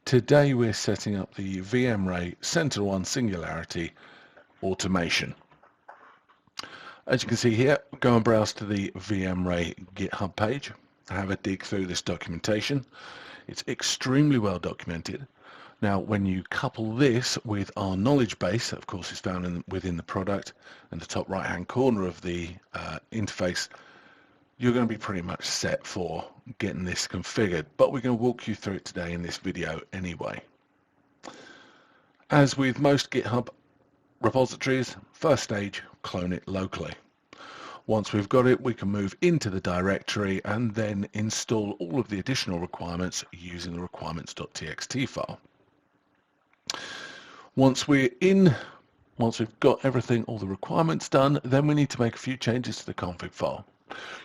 Today we're setting up the VMRay SentinelOne Singularity automation. As you can see here, go and browse to the VMRay GitHub page, have a dig through this documentation. It's extremely well documented. Now when you couple this with our knowledge base, of course it's found within the product in the top right hand corner of the interface, you're going to be pretty much set for getting this configured, but we're going to walk you through it today in this video anyway. As with most GitHub repositories, first stage, clone it locally. Once we've got it, we can move into the directory and then install all of the additional requirements using the requirements.txt file. Once we've got everything, all the requirements done, then we need to make a few changes to the config file.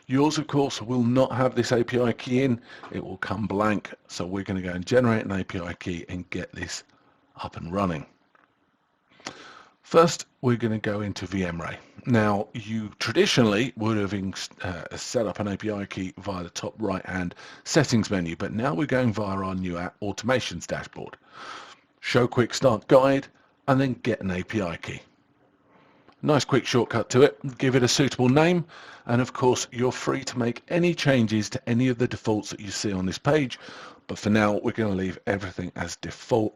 Yours, of course, will not have this API key in. It will come blank. So we're going to go and generate an API key and get this up and running. First, we're going to go into VMRay. Now, you traditionally would have set up an API key via the top right-hand settings menu, but now we're going via our new automations dashboard. Show quick start guide, and then get an API key. Nice quick shortcut to it. Give it a suitable name, and of course you're free to make any changes to any of the defaults that you see on this page, but for now we're going to leave everything as default.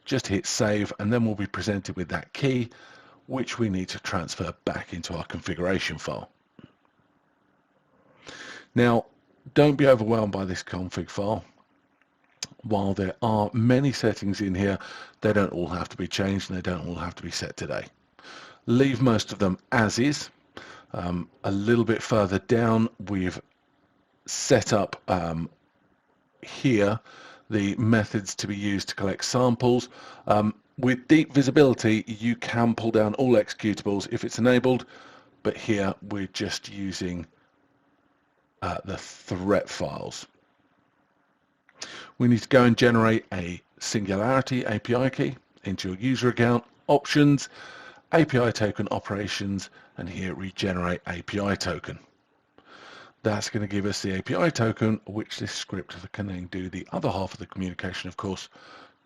Just hit save, and then we'll be presented with that key which we need to transfer back into our configuration file. Now don't be overwhelmed by this config file. While there are many settings in here, they don't all have to be changed and they don't all have to be set today. Leave most of them as is. A little bit further down, we've set up here the methods to be used to collect samples. With deep visibility, you can pull down all executables if it's enabled, but here we're just using the threat files. We need to go and generate a Singularity API key into your user account, options, API token operations, and here regenerate API token. That's going to give us the API token, which this script can then do the other half of the communication, of course,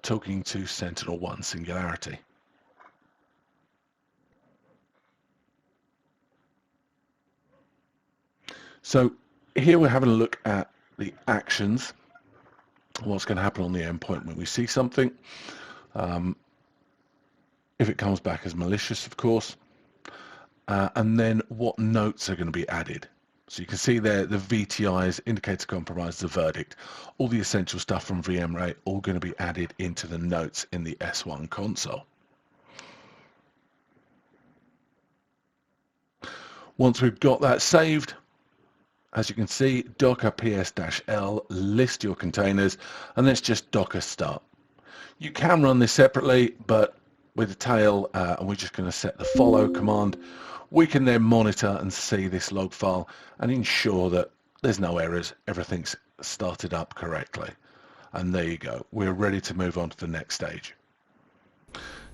talking to SentinelOne Singularity. So here we're having a look at the actions, what's going to happen on the endpoint when we see something. If it comes back as malicious, of course, and then what notes are going to be added. So you can see there the VTIs, indicator compromise, the verdict, all the essential stuff from VMRay, all going to be added into the notes in the S1 console. Once we've got that saved, as you can see, docker ps-l, list your containers, and let's just docker start. You can run this separately, but with the tail, and we're just going to set the follow command, we can then monitor and see this log file and ensure that there's no errors, everything's started up correctly. And there you go, we're ready to move on to the next stage.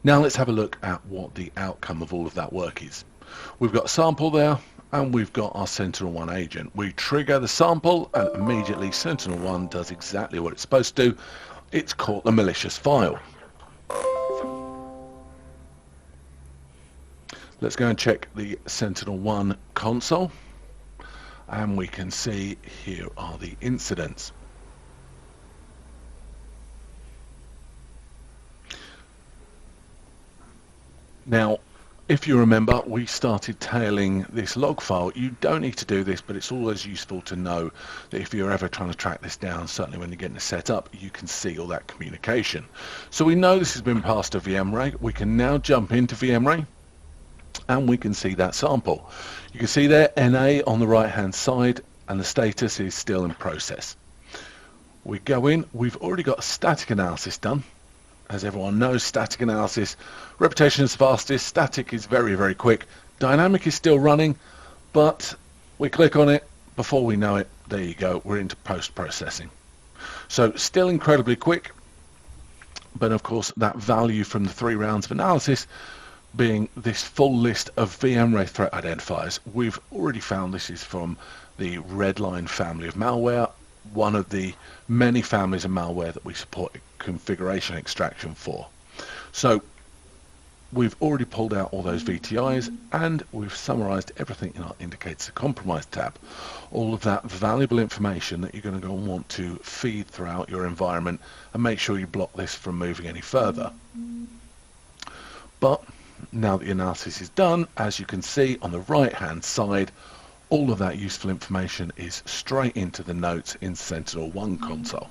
Now let's have a look at what the outcome of all of that work is. We've got a sample there, and we've got our SentinelOne agent. We trigger the sample, and immediately SentinelOne does exactly what it's supposed to. It's caught the malicious file. Let's go and check the SentinelOne console, and we can see here are the incidents. Now, if you remember, we started tailing this log file. You don't need to do this, but it's always useful to know that if you're ever trying to track this down, certainly when you're getting it set up, you can see all that communication. So we know this has been passed to VMRay. We can now jump into VMRay, and we can see that sample. You can see there NA on the right hand side, and the status is still in process. We go in, we've already got a static analysis done. As everyone knows, static analysis, reputation is fastest, static is very, very quick. Dynamic is still running, but we click on it, before we know it, there you go, we're into post-processing. So still incredibly quick, but of course that value from the 3 rounds of analysis being this full list of VMRay threat identifiers. We've already found this is from the Redline family of malware, one of the many families of malware that we support configuration extraction for. So we've already pulled out all those VTIs, and we've summarized everything in our Indicators of Compromise tab. All of that valuable information that you're going to go and want to feed throughout your environment, and make sure you block this from moving any further. But now that the analysis is done, as you can see on the right hand side, all of that useful information is straight into the notes in SentinelOne console.